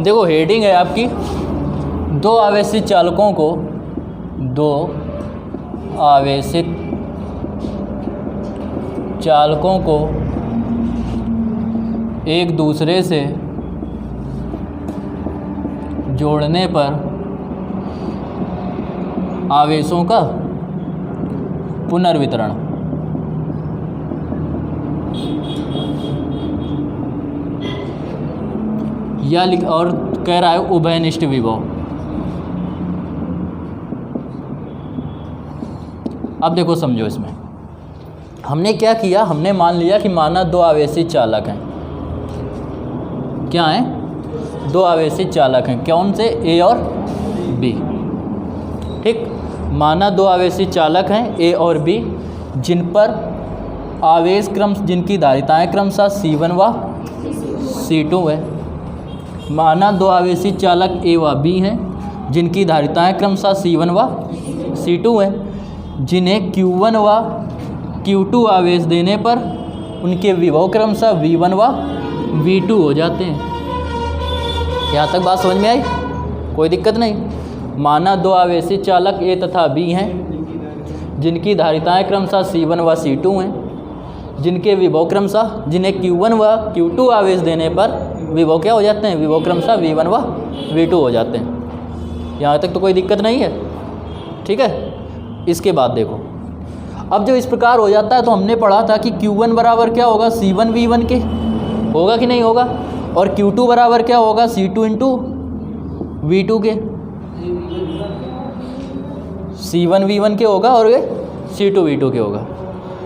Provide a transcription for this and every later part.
देखो हेडिंग है आपकी, दो आवेशित चालकों को, दो आवेशित चालकों को एक दूसरे से जोड़ने पर आवेशों का पुनर्वितरण। या और कह रहा है उभयनिष्ठ विभव। अब देखो समझो, इसमें हमने क्या किया, हमने मान लिया कि माना दो आवेशित चालक हैं। क्या हैं? दो आवेशित चालक हैं। कौन से? ए और बी। ठीक, माना दो आवेशित चालक हैं ए और बी, जिन पर आवेश क्रम, जिनकी धारिताएं क्रमशः C1 व C2 है। माना दो आवेशित चालक ए व बी हैं, जिनकी धारिताएं क्रमशः C1 व C2 है, जिन्हें Q1 व Q2 आवेश देने पर उनके विभव क्रमशः V1 व V2 हो जाते हैं। यहाँ तक बात समझ में आई? कोई दिक्कत नहीं। माना दो आवेशित चालक ए तथा बी हैं, जिनकी धारिताएं क्रमशः C1 व C2 हैं, जिनके विभव क्रमशः, जिन्हें Q1 व Q2 आवेश देने पर विभव क्या हो जाते हैं? विभव क्रमशः V1 व V2 हो जाते हैं। यहाँ तक तो कोई दिक्कत नहीं है। ठीक है, इसके बाद देखो, अब जब इस प्रकार हो जाता है तो हमने पढ़ा था कि Q1 बराबर क्या होगा? C1 V1 के होगा कि नहीं होगा? और Q2 बराबर क्या होगा? C2 इंटू V2 के। C1 V1 के होगा और ये C2 V2 के होगा।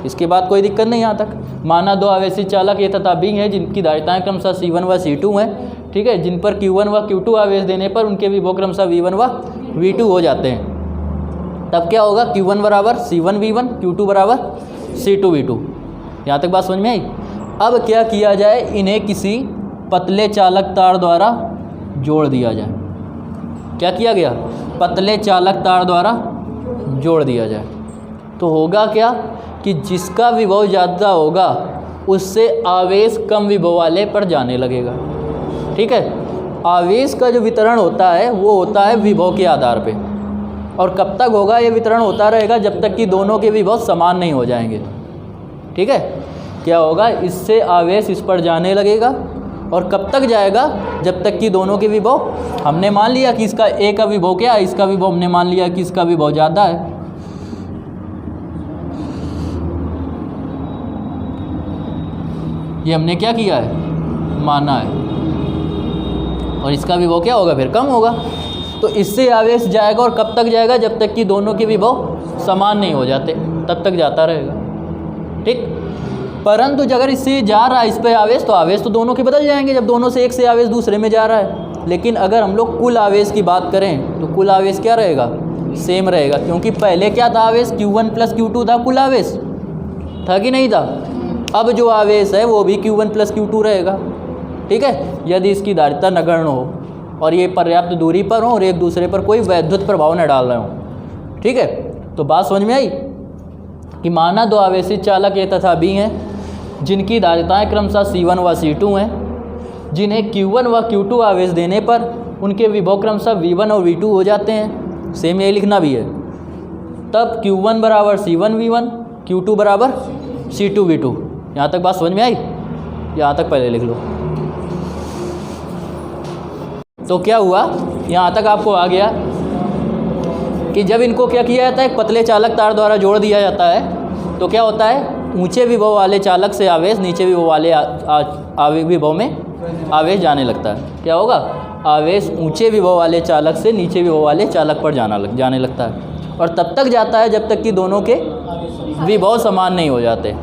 इसके बाद कोई दिक्कत नहीं यहाँ तक। माना दो आवेशित चालक ए तथा बी हैं, जिनकी धारिताएं क्रमशः C1 व C2 हैं। ठीक है, जिन पर Q1 व Q2 आवेश देने पर उनके विभव क्रमशः V1 व V2 हो जाते हैं। तब क्या होगा? Q1 बराबर C1 V1, Q2 बराबर C2 V2। यहाँ तक बात समझ में आई? अब क्या किया जाए? इन्हें किसी पतले चालक तार द्वारा जोड़ दिया जाए। क्या किया गया? पतले चालक तार द्वारा जोड़ दिया जाए। तो होगा क्या कि जिसका विभव ज़्यादा होगा उससे आवेश कम विभव वाले पर जाने लगेगा। ठीक है, आवेश का जो वितरण होता है वो होता है विभव के आधार पे, और कब तक होगा ये वितरण? होता रहेगा जब तक कि दोनों के विभव समान नहीं हो जाएंगे। ठीक है, क्या होगा? इससे आवेश इस पर जाने लगेगा, और कब तक जाएगा? जब तक कि दोनों के विभव, हमने मान लिया कि इसका ए का विभव क्या है, इसका विभव हमने मान लिया कि इसका विभव ज़्यादा है। ये हमने क्या किया है? माना है। और इसका विभव क्या होगा? फिर कम होगा। तो इससे आवेश जाएगा, और कब तक जाएगा? जब तक कि दोनों के विभव समान नहीं हो जाते, तब तक जाता रहेगा। ठीक, परंतु अगर इससे जा रहा है इस पर आवेश, तो आवेश तो दोनों के बदल जाएंगे जब दोनों से एक से आवेश दूसरे में जा रहा है। लेकिन अगर हम लोग कुल आवेश की बात करें तो कुल आवेश क्या रहेगा? सेम रहेगा, क्योंकि पहले क्या था? आवेश Q1 प्लस Q2 था, कुल आवेश था कि नहीं था? अब जो आवेश है वो भी Q1 प्लस Q2 रहेगा। ठीक है, यदि इसकी धारिता नगण्य हो और ये पर्याप्त दूरी पर हो और एक दूसरे पर कोई वैद्युत प्रभाव न डाल रहे हो। ठीक है, तो बात समझ में आई कि माना दो आवेशित चालक ए तथा बी हैं, जिनकी धारिताएं क्रमशः C1 व C2 हैं, जिन्हें Q1 व Q2 आवेश देने पर उनके विभव क्रमशः V1 और V2 हो जाते हैं। सेम यही लिखना भी है। तब Q1 बराबर C1 V1, Q2 बराबर C2 V2। यहाँ तक बात समझ में आई? यहाँ तक पहले लिख लो। तो क्या हुआ? यहाँ तक आपको आ गया कि जब इनको क्या किया जाता है? एक पतले चालक तार द्वारा जोड़ दिया जाता है, तो क्या होता है? ऊंचे विभव वाले चालक से आवेश नीचे विभव वाले विभव में आवेश जाने लगता है। क्या होगा? आवेश ऊंचे विभव वाले चालक से नीचे विभव वाले चालक पर जाने लगता है, और तब तक जाता है जब तक कि दोनों के विभव समान नहीं हो जाते।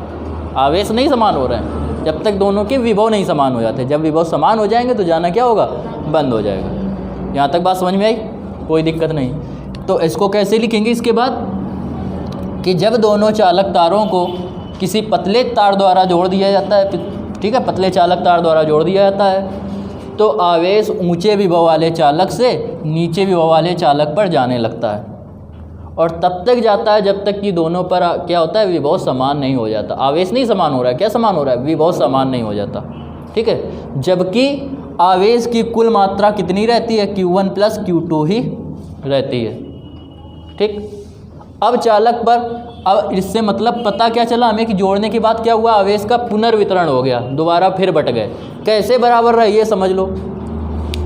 आवेश नहीं समान हो रहे हैं जब तक दोनों के विभव नहीं समान हो जाते। जब विभव समान हो जाएंगे तो जाना क्या होगा? बंद हो जाएगा। यहाँ तक बात समझ में आई? कोई दिक्कत नहीं। तो इसको कैसे लिखेंगे इसके बाद? कि जब दोनों चालक तारों को किसी पतले तार द्वारा जोड़ दिया जाता है, ठीक है, पतले चालक तार द्वारा जोड़ दिया जाता है, तो आवेश ऊंचे विभव वाले चालक से नीचे विभव वाले चालक पर जाने लगता है, और तब तक जाता है जब तक कि दोनों पर क्या होता है? विभव समान नहीं हो जाता। आवेश नहीं समान हो रहा है, क्या समान हो रहा है? विभव समान नहीं हो जाता। ठीक है, जबकि आवेश की कुल मात्रा कितनी रहती है, Q1 प्लस Q2 ही रहती है। ठीक, अब चालक पर, अब इससे मतलब पता क्या चला हमें कि जोड़ने के बाद क्या हुआ, आवेश का पुनर्वितरण हो गया, दोबारा फिर बट गए। कैसे बराबर रहे ये समझ लो।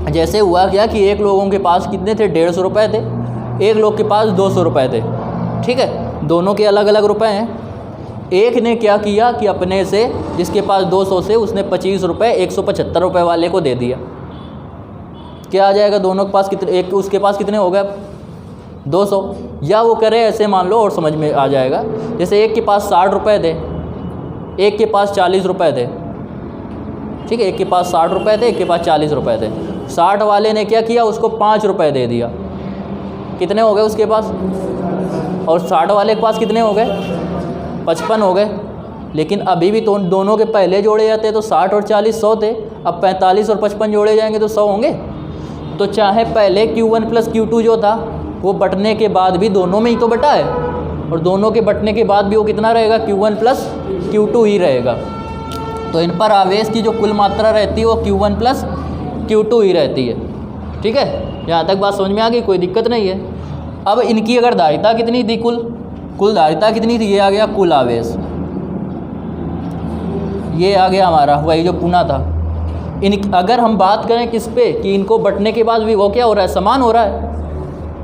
जैसे हुआ क्या कि एक लोगों के पास कितने थे, 150 रुपये थे, एक लोग के पास 200 रुपये थे। ठीक है, दोनों के अलग अलग रुपए हैं। एक ने क्या किया कि अपने से, जिसके पास 200 से, उसने 25 रुपये 175 रुपये वाले को दे दिया। क्या आ जाएगा, दोनों के पास कितने, एक उसके पास कितने हो गए, 200। या वो करे ऐसे मान लो और समझ में आ जाएगा, जैसे एक के पास 60 रुपये थे, एक के पास 40 रुपये थे। ठीक है, एक के पास 60 रुपये थे, एक के पास 40 रुपये थे। 60 वाले ने क्या किया, उसको 5 रुपये दे दिया। कितने हो गए उसके पास, और 60 वाले के पास कितने हो गए, 55 हो गए। लेकिन अभी भी तो दोनों के पहले जोड़े जाते तो 60 और 40 100 थे, अब 45 और 55 जोड़े जाएंगे तो 100 होंगे। तो चाहे पहले Q1 प्लस Q2 जो था वो बटने के बाद भी दोनों में ही तो बटा है, और दोनों के बटने के बाद भी वो कितना रहेगा, Q1 प्लस Q2 ही रहेगा। तो इन पर आवेश की जो कुल मात्रा रहती है वो Q1 प्लस Q2 ही रहती है। ठीक है, यहाँ तक बात समझ में आ गई, कोई दिक्कत नहीं है। अब इनकी अगर धारिता कितनी थी, कुल धारिता कितनी थी, ये आ गया कुल आवेश, ये आ गया हमारा वही जो पुना था। अगर हम बात करें किस पे कि इनको बटने के बाद विभव क्या हो रहा है, समान हो रहा है,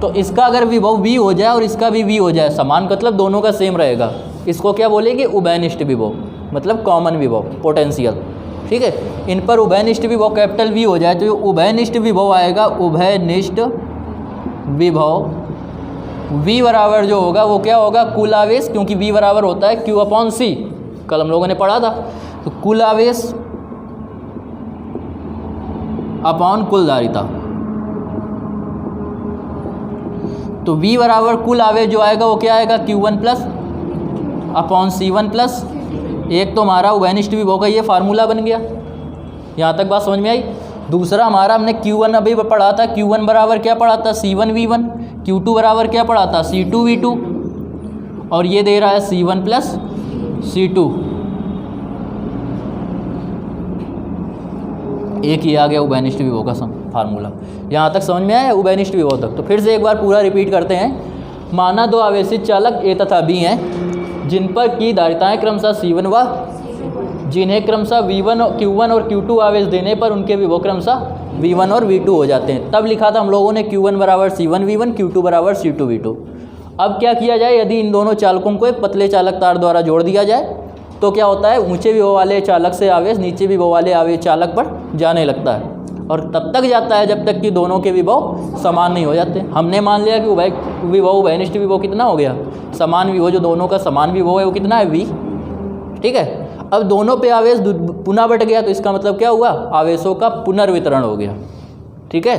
तो इसका अगर विभव V हो जाए और इसका भी V हो जाए, समान मतलब दोनों का सेम रहेगा, इसको क्या बोलेंगे, उभयनिष्ठ विभव, मतलब कॉमन विभव, पोटेंशियल। ठीक है, इन पर उभयनिष्ठ विभव कैपिटल V हो जाए तो ये उभयनिष्ठ विभव आएगा, उभयनिष्ठ विभव। V बराबर जो होगा वो क्या होगा, कुल आवेश, क्योंकि V बराबर होता है Q/C, कल हम लोगों ने पढ़ा था। तो कुल आवेश अपॉन कुल धारिता। तो V बराबर कुल आवेश जो आएगा वो क्या आएगा, Q1 plus upon C1 plus, एक तो हमारा उभयनिष्ठ विभव का ये फार्मूला बन गया। यहाँ तक बात समझ में आई। दूसरा हमारा हमने Q1 अभी पढ़ा था, Q1 बराबर क्या पढ़ा था, C1V1, Q2 बराबर क्या पढ़ा था, C2V2, और ये दे रहा है C1 प्लस C2। एक ही आ गया उभयनिष्ठ विभव का फार्मूला। यहाँ तक समझ में आया, उभयनिष्ठ विभव तक। तो फिर से एक बार पूरा रिपीट करते हैं। माना दो आवेशित चालक A तथा B हैं, जिन पर की धारिताएं क्रमशः C1 व, जिन्हें क्रमशः V1 Q1 और Q2 आवेश देने पर उनके विभव क्रमशः V1 और V2 हो जाते हैं। तब लिखा था हम लोगों ने Q1 बराबर C1V1, Q2 बराबर C2V2। अब क्या किया जाए, यदि इन दोनों चालकों को एक पतले चालक तार द्वारा जोड़ दिया जाए तो क्या होता है, ऊंचे विभव वाले चालक से आवेश नीचे विभव वाले आवेश चालक पर जाने लगता है, और तब तक जाता है जब तक कि दोनों के विभव समान नहीं हो जाते। हमने मान लिया कि उभयनिष्ठ विभव कितना हो गया, समान विभव, जो दोनों का समान विभव है वो कितना है, V। ठीक है, अब दोनों पे आवेश पुनः बट गया, तो इसका मतलब क्या हुआ, आवेशों का पुनर्वितरण हो गया। ठीक है,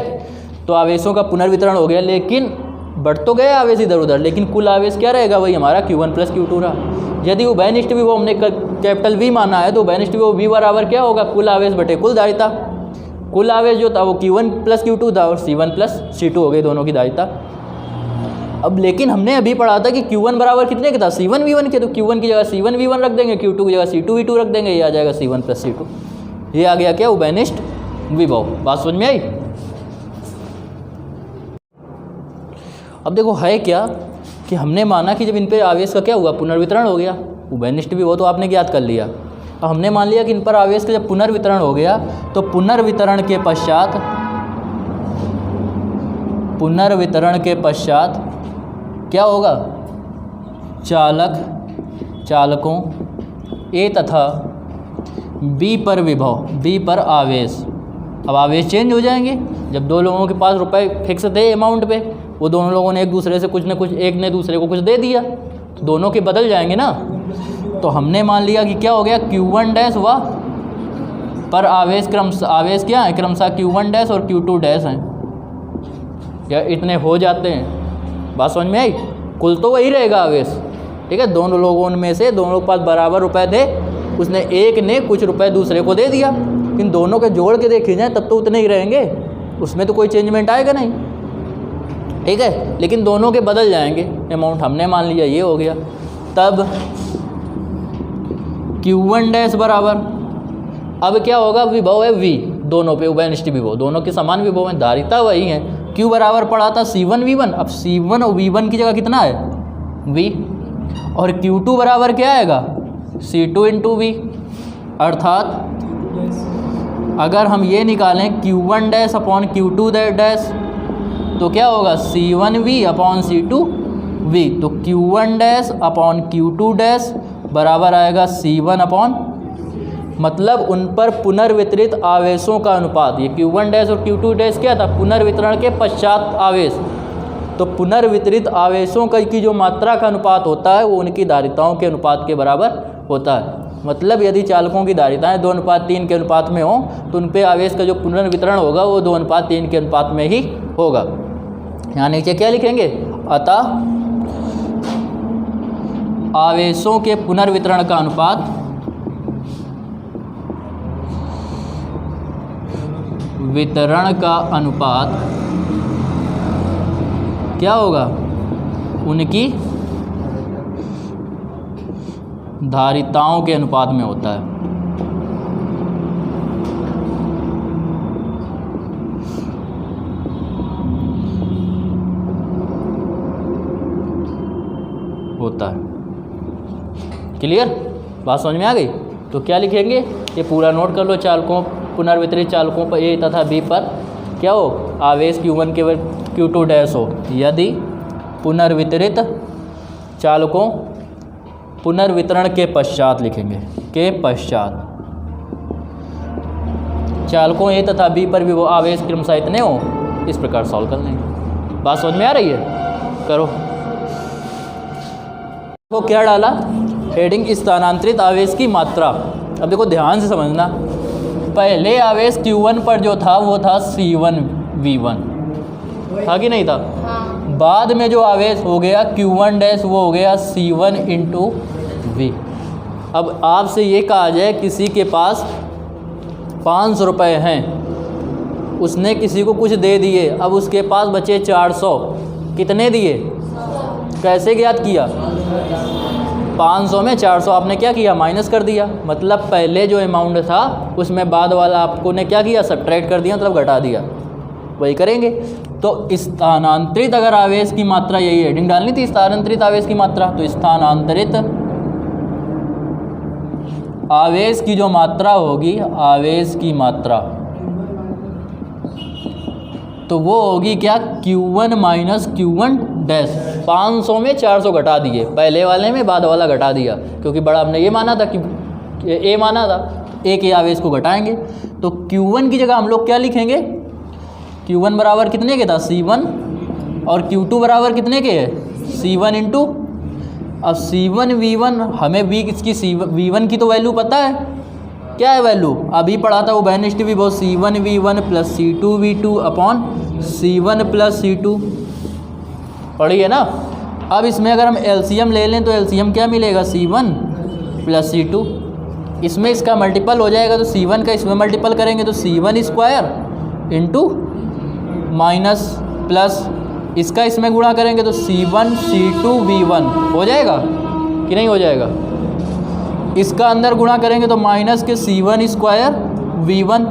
तो आवेशों का पुनर्वितरण हो गया, लेकिन बढ़ तो गया आवेश इधर उधर, लेकिन कुल आवेश क्या रहेगा, वही हमारा Q1 प्लस Q2 रहा। यदि उभयनिष्ठ विभव हमने कैपिटल V माना है तो उभयनिष्ठ विभव V बराबर क्या होगा, कुल आवेश बटे कुल धारिता। कुल आवेश जो था वो Q1 प्लस Q2 था, और C1 प्लस C2 हो गई दोनों की धारिता। अब लेकिन हमने अभी पढ़ा था कि Q1 बराबर कितने के था, C1V1 के, तो Q1 की जगह C1V1 रख देंगे, Q2 की जगह C2V2 रख देंगे, ये आ जाएगा C1 प्लस C2। ये आ गया क्या, उभयनिष्ठ विभव। बात समझ में आई। अब देखो है क्या कि हमने माना कि जब इन पे आवेश का क्या हुआ, पुनर्वितरण हो गया, उभयनिष्ठ विभव तो आपने ज्ञात कर लिया। अब हमने मान लिया कि इन पर आवेश का जब पुनर्वितरण हो गया तो पुनर्वितरण के पश्चात क्या होगा, चालकों A तथा B पर विभव, B पर आवेश, अब आवेश चेंज हो जाएंगे। जब दो लोगों के पास रुपए फिक्स थे अमाउंट पे, वो दोनों लोगों ने एक दूसरे से कुछ न कुछ, एक ने दूसरे को कुछ दे दिया, तो दोनों के बदल जाएंगे ना। तो हमने मान लिया कि क्या हो गया, Q1 डैश व पर आवेश आवेश क्या है, क्रमशः Q1 डैश और Q2 डैश हैं, या इतने हो जाते हैं। बात समझ में आई। कुल तो वही रहेगा आवेश। ठीक है, दोनों लोगों में से दोनों के पास बराबर रुपए थे, उसने एक ने कुछ रुपए दूसरे को दे दिया, इन दोनों के जोड़ के देखे जाए तब तो उतने ही रहेंगे, उसमें तो कोई चेंजमेंट आएगा नहीं। ठीक है, लेकिन दोनों के बदल जाएंगे अमाउंट, हमने मान लिया ये हो गया। तब Q1 डैश बराबर, अब क्या होगा, विभव है V, दोनों पे उभयनिष्ठ विभव, दोनों के समान विभव हैं, धारिता वही है। Q बराबर पड़ा था C1V1, अब C1 और V1 की जगह कितना है V, और Q2 बराबर क्या आएगा C2 इंटू V। अर्थात अगर हम ये निकालें Q1 dash upon Q2 dash तो क्या होगा C1V अपॉन C2V, तो Q1 dash upon Q2 dash बराबर आएगा C1 अपॉन, मतलब उन पर पुनर्वितरित आवेशों का अनुपात। ये Q1 डैश और Q2 डैश क्या था, पुनर्वितरण के पश्चात आवेश। तो पुनर्वितरित आवेशों की जो मात्रा का अनुपात होता है वो उनकी धारिताओं के अनुपात के बराबर होता है। मतलब यदि चालकों की धारिताएं 2:3 के अनुपात में हो तो उन पे आवेश का जो पुनर्वितरण होगा वो 2:3 के अनुपात में ही होगा। यहाँ नीचे क्या लिखेंगे, अतः आवेशों के पुनर्वितरण का अनुपात वितरण का अनुपात क्या होगा, उनकी धारिताओं के अनुपात में होता है। क्लियर, बात समझ में आ गई। तो क्या लिखेंगे, ये पूरा नोट कर लो। चालकों, पुनर्वितरित चालकों पर ए तथा बी पर क्या हो, आवेश Q1 के Q2 डैश हो। यदि पुनर्वितरित चालकों, पुनर्वितरण के पश्चात लिखेंगे, के पश्चात चालकों ए तथा बी पर भी वो आवेश क्रमशः इतने हो, इस प्रकार सॉल्व कर लेंगे। बात समझ में आ रही है, करो। तो क्या डाला, हेडिंग स्थानांतरित आवेश की मात्रा। अब देखो ध्यान से समझना, पहले आवेश Q1 पर जो था वो था C1V1, था कि नहीं था। बाद में जो आवेश हो गया Q1 डैश वो हो गया C1 इंटू V। अब आपसे ये कहा जाए किसी के पास 500 रुपये हैं, उसने किसी को कुछ दे दिए, अब उसके पास बचे 400, कितने दिए, कैसे ज्ञात किया, 500 में 400 आपने क्या किया, माइनस कर दिया। मतलब पहले जो अमाउंट था उसमें बाद वाला आपको ने क्या किया, सब्ट्रैक्ट कर दिया, मतलब घटा दिया। वही करेंगे। तो स्थानांतरित अगर आवेश की मात्रा, यही हेडिंग डालनी थी, स्थानांतरित आवेश की मात्रा। तो स्थानांतरित आवेश की जो मात्रा होगी, आवेश की मात्रा, तो वो होगी क्या, Q1 माइनस Q1 डैश। 500 में 400 घटा दिए, पहले वाले में बाद वाला घटा दिया, क्योंकि बड़ा हमने ये माना था कि ए माना था, ए के आवेश को घटाएंगे। तो Q1 की जगह हम लोग क्या लिखेंगे, Q1 बराबर कितने के था, C1, और Q2 बराबर कितने के है, C1 इंटू। अब C1V1, हमें इसकी V1 की तो वैल्यू पता है, क्या है वैल्यू, अभी पढ़ा था वो उभयनिष्ठ विभव, C1V1 plus C2V2 upon C1 plus C2, पढ़ी है ना। अब इसमें अगर हम LCM ले लें तो LCM क्या मिलेगा, C1 प्लस C2। इसमें इसका मल्टीपल हो जाएगा तो C1 का इसमें मल्टीपल करेंगे तो C1 square into minus plus इसका इसमें गुणा करेंगे तो C1 C2V1 हो जाएगा कि नहीं हो जाएगा। इसका अंदर गुणा करेंगे तो माइनस के C1 स्क्वायर V1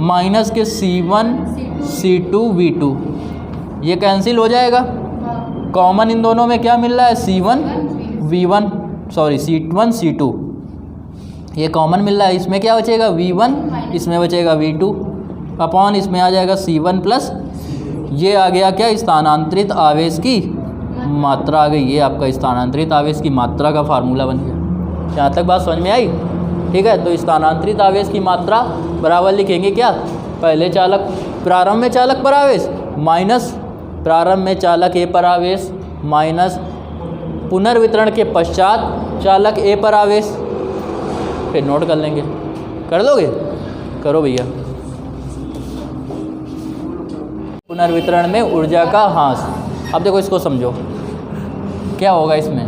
माइनस के C1 C2V2, ये कैंसिल हो जाएगा। कॉमन इन दोनों में क्या मिल रहा है, C1 C2, ये कॉमन मिल रहा है। इसमें क्या बचेगा, V1, इसमें बचेगा V2 अपॉन इसमें आ जाएगा C1 प्लस, ये आ गया क्या, स्थानांतरित आवेश की मात्रा आ गई। ये आपका स्थानांतरित आवेश की मात्रा का फार्मूला बन गया। यहाँ तक बात समझ में आई, ठीक है। तो स्थानांतरित आवेश की मात्रा बराबर लिखेंगे क्या, पहले चालक, प्रारंभ में चालक पर आवेश माइनस प्रारंभ में चालक ए पर आवेश माइनस पुनर्वितरण के पश्चात चालक ए पर आवेश, फिर नोट कर लेंगे। कर दोगे, करो भैया। पुनर्वितरण में ऊर्जा का ह्रास। अब देखो इसको समझो, क्या होगा इसमें,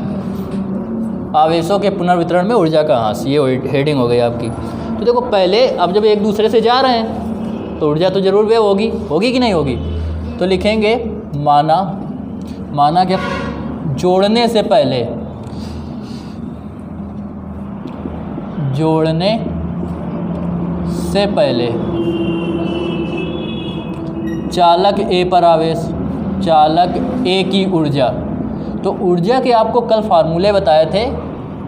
आवेशों के पुनर्वितरण में ऊर्जा का ह्रास, ये हेडिंग हो गई आपकी। तो देखो पहले, अब जब एक दूसरे से जा रहे हैं तो ऊर्जा तो जरूर वे होगी कि नहीं होगी। तो लिखेंगे माना क्या, जोड़ने से पहले चालक ए पर आवेश, चालक ए की ऊर्जा। तो ऊर्जा के आपको कल फार्मूले बताए थे,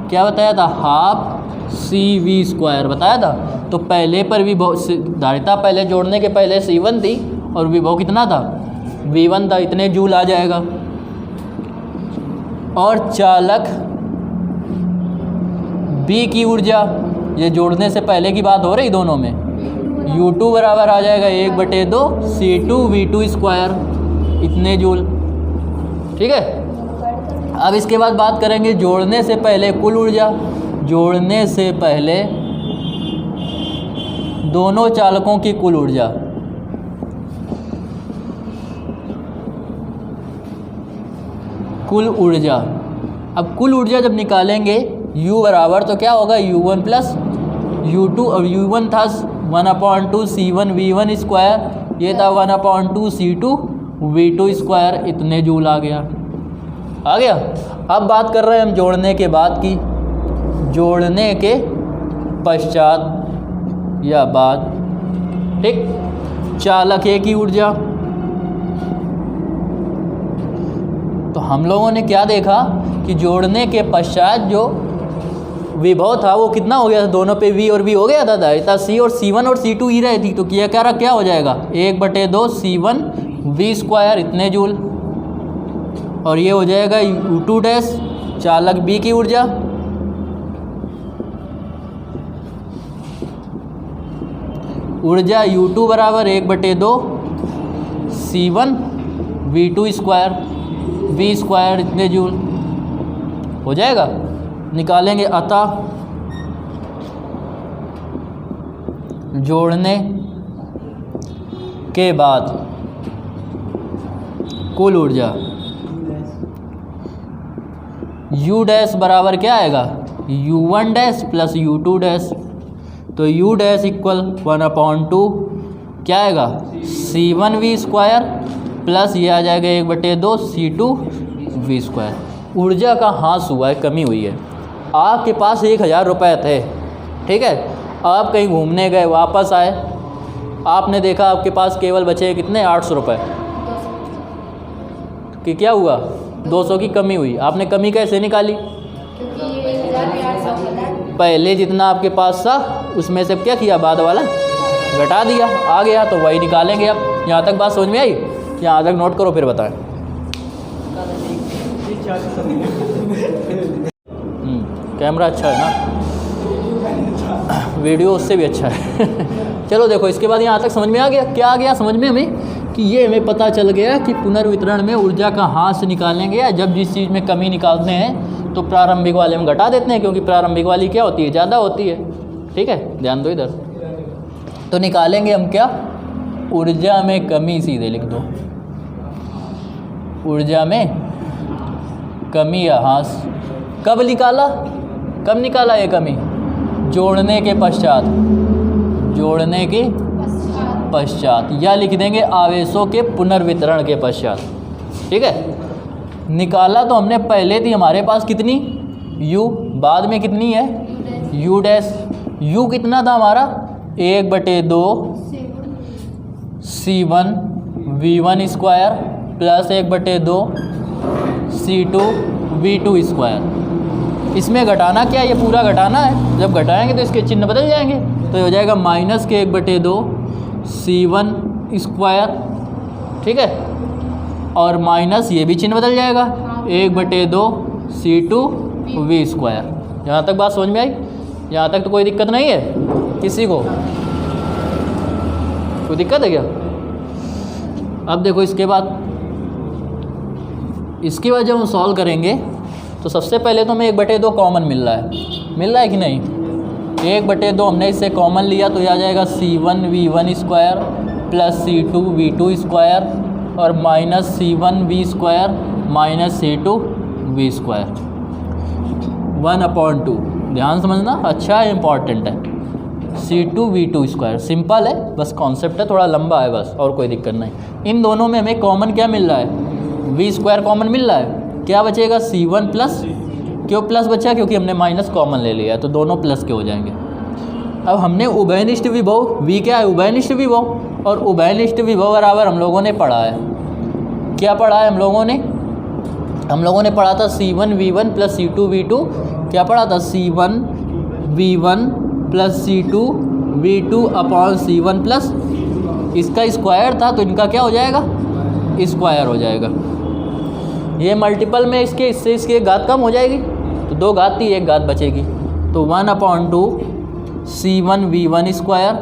क्या बताया था? हाफ CV² बताया था। तो पहले पर विभव धारिता पहले जोड़ने के पहले C1 थी और विभव कितना था? V1 था, इतने जूल आ जाएगा। और चालक B की ऊर्जा, ये जोड़ने से पहले की बात हो रही दोनों में, U2 बराबर आ जाएगा 1/2 C2V2², इतने जूल। ठीक है। अब इसके बाद बात करेंगे जोड़ने से पहले कुल ऊर्जा। जोड़ने से पहले दोनों चालकों की कुल ऊर्जा। कुल ऊर्जा, अब कुल ऊर्जा जब निकालेंगे U बराबर तो क्या होगा? U1 प्लस U2, और U1 था 1/2 C1V1², ये था 1/2 C2V2², इतने जूल आ गया। अब बात कर रहे हैं हम जोड़ने के बाद की, जोड़ने के पश्चात या बाद। ठीक। चालक ए की ऊर्जा, तो हम लोगों ने क्या देखा कि जोड़ने के पश्चात जो विभव था वो कितना हो गया था? दोनों पे V और V हो गया था, धारिता C और C1 और C2 ही रही थी। तो क्या हो जाएगा? 1/2 C1V², इतने जूल। और ये हो जाएगा U2 डैश, चालक B की ऊर्जा। ऊर्जा U2 बराबर 1/2 C1V2², V², इतने जूल हो जाएगा। निकालेंगे। अतः जोड़ने के बाद कुल ऊर्जा U डैश बराबर क्या आएगा? U1 dash plus U2 dash. तो U डैश इक्वल 1/2 क्या आएगा? C1V² प्लस ये आ जाएगा 1/2 C2V²। ऊर्जा का ह्रास हुआ है, कमी हुई है। आपके पास 1000 रुपये थे, ठीक है। आप कहीं घूमने गए, वापस आए, आपने देखा आपके पास केवल बचे कितने? 800 रुपये। कि क्या हुआ? 200 की कमी हुई। आपने कमी कैसे निकाली? पहले जितना आपके पास था उसमें से क्या किया? बाद वाला घटा दिया, आ गया, तो वही निकालेंगे। अब यहाँ तक बात समझ में आई? यहाँ तक नोट करो फिर बताएं। कैमरा अच्छा है ना, वीडियो उससे भी अच्छा है। चलो देखो, इसके बाद यहाँ तक समझ में आ गया। क्या आ गया समझ में हमें? कि ये हमें पता चल गया कि पुनर्वितरण में ऊर्जा का ह्रास निकालेंगे, या जब जिस चीज़ में कमी निकालते हैं तो प्रारंभिक वाले में घटा देते हैं, क्योंकि प्रारंभिक वाली क्या होती है? ज़्यादा होती है। ठीक है, ध्यान दो इधर। तो निकालेंगे हम क्या? ऊर्जा में कमी, सीधे लिख दो, ऊर्जा में कमी या ह्रास। कब निकाला? कब निकाला ये कमी? जोड़ने के पश्चात, जोड़ने के पश्चात, या लिख देंगे आवेशों के पुनर्वितरण के पश्चात। ठीक है। निकाला तो हमने, पहले थी हमारे पास कितनी? U, बाद में कितनी है? U dash. U कितना था हमारा? 1/2 C1V1² प्लस 1/2 C2V2²। इसमें घटाना क्या? ये पूरा घटाना है। जब घटाएंगे तो इसके चिन्ह बदल जाएंगे, तो हो जाएगा माइनस के 1/2 C1²। ठीक है। और माइनस ये भी चिन्ह बदल जाएगा, 1/2 C2V²। यहाँ तक बात समझ में आई? यहाँ तक तो कोई दिक्कत नहीं है किसी को? कोई दिक्कत है क्या? अब देखो, इसके बाद जब हम सॉल्व करेंगे तो सबसे पहले तो हमें 1/2 कॉमन मिल रहा है कि नहीं? 1/2 हमने इससे कॉमन लिया तो यह आ जाएगा C1V1² प्लस C2V2² और माइनस C1V² माइनस C2V²। 1/2, ध्यान समझना, अच्छा है, इम्पॉर्टेंट है। C2V2², सिंपल है, बस कॉन्सेप्ट है, थोड़ा लंबा है बस, और कोई दिक्कत नहीं। इन दोनों में हमें कॉमन क्या मिल रहा है? V² कॉमन मिल रहा है। क्या बचेगा? C1 प्लस, क्यों प्लस बचा? क्योंकि हमने माइनस कॉमन ले लिया है, तो दोनों प्लस के हो जाएंगे। अब हमने उभयनिष्ठ विभव, V क्या है? उभयनिष्ठ विभव, और उभयनिष्ठ विभव बराबर हम लोगों ने पढ़ा है, क्या पढ़ा है हम लोगों ने पढ़ा था C1V1 प्लस C2V2, क्या पढ़ा था C1V1 plus C2V2 upon C1 plus इसका स्क्वायर था, तो इनका क्या हो जाएगा, स्क्वायर हो जाएगा। ये मल्टीपल में इसके इससे इसकी एक घात कम हो जाएगी, तो 2 घात थी, 1 घात बचेगी, तो 1/2 C1V1 square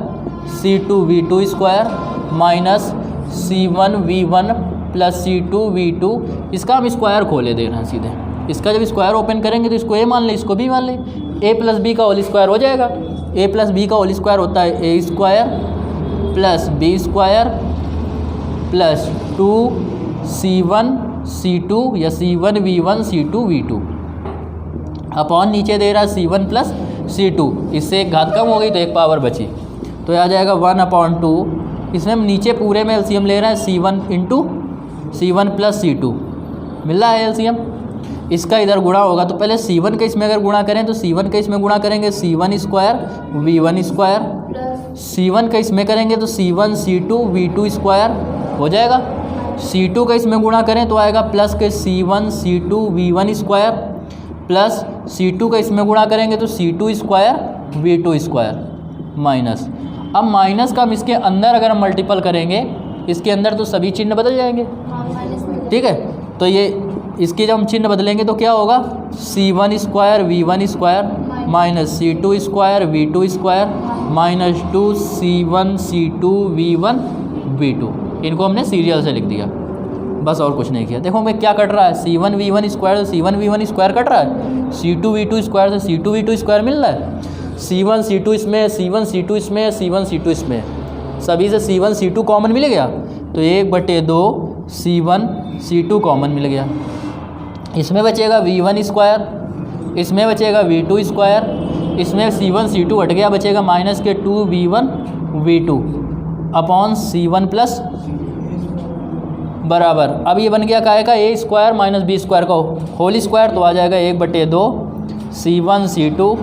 C2V2 square minus C1V1 plus C2V2, इसका हम स्क्वायर खोले दे रहे हैं सीधे। इसका जब स्क्वायर ओपन करेंगे तो इसको a मान ले, इसको b मान ले, a प्लस बी का होल स्क्वायर हो जाएगा। a प्लस बी का होल स्क्वायर होता है a square plus B square plus 2C1 C2 या C1V1 C2V2 अपॉन नीचे दे रहा है C1 प्लस C2, इससे एक घात कम हो गई तो एक पावर बची, तो आ जाएगा 1/2। इसमें हम नीचे पूरे में एलसीएम ले रहे हैं C1 into C1 plus C2 मिल रहा है एलसीएम। इसका इधर गुणा होगा तो पहले C1 का इसमें अगर गुणा करें तो C1 का इसमें गुणा करेंगे C1 square V1 square, C1 का इसमें करेंगे तो C1 C2 V2 स्क्वायर हो जाएगा। C2 का इसमें गुणा करें तो आएगा प्लस के C1 C2 V1 square plus C2 का इसमें गुणा करेंगे तो C2 square V2 square minus. अब माइनस का हम इसके अंदर अगर हम मल्टीपल करेंगे, इसके अंदर तो सभी चिन्ह बदल जाएंगे, ठीक है। तो ये इसके जब हम चिन्ह बदलेंगे तो क्या होगा, C1 square V1 square minus C2 square V2 square minus 2 C1 C2 V1 V2। इनको हमने सीरियल से लिख दिया, बस और कुछ नहीं किया। देखो मैं क्या कट रहा है, C1 V1 स्क्वायर से C1 V1 स्क्वायर कट रहा है, C2 V2 स्क्वायर से C2 V2 स्क्वायर मिल रहा है, C1 C2 इसमें, C1 C2 इसमें, C1 C2 इसमें, सभी से C1 C2 कॉमन मिल गया, तो 1/2 C1 C2 कॉमन मिल गया। इसमें बचेगा V1 स्क्वायर, इसमें बचेगा V2 स्क्वायर, इसमें C1 C2 हट गया, बचेगा माइनस के 2V1 V2 upon C1 plus बराबर। अब ये बन गया काय का, a square minus B square का होल स्क्वायर, तो आ जाएगा 1/2 C1 C2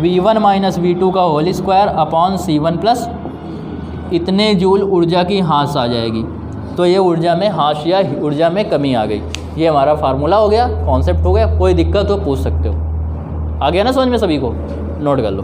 V1 minus V2 का whole square upon C1 plus इतने जूल ऊर्जा की ह्रास आ जाएगी। तो ये ऊर्जा में ह्रास या ऊर्जा में कमी आ गई। ये हमारा फार्मूला हो गया, कॉन्सेप्ट हो गया। कोई दिक्कत हो पूछ सकते हो। आ गया ना समझ में सभी को, नोट कर लो।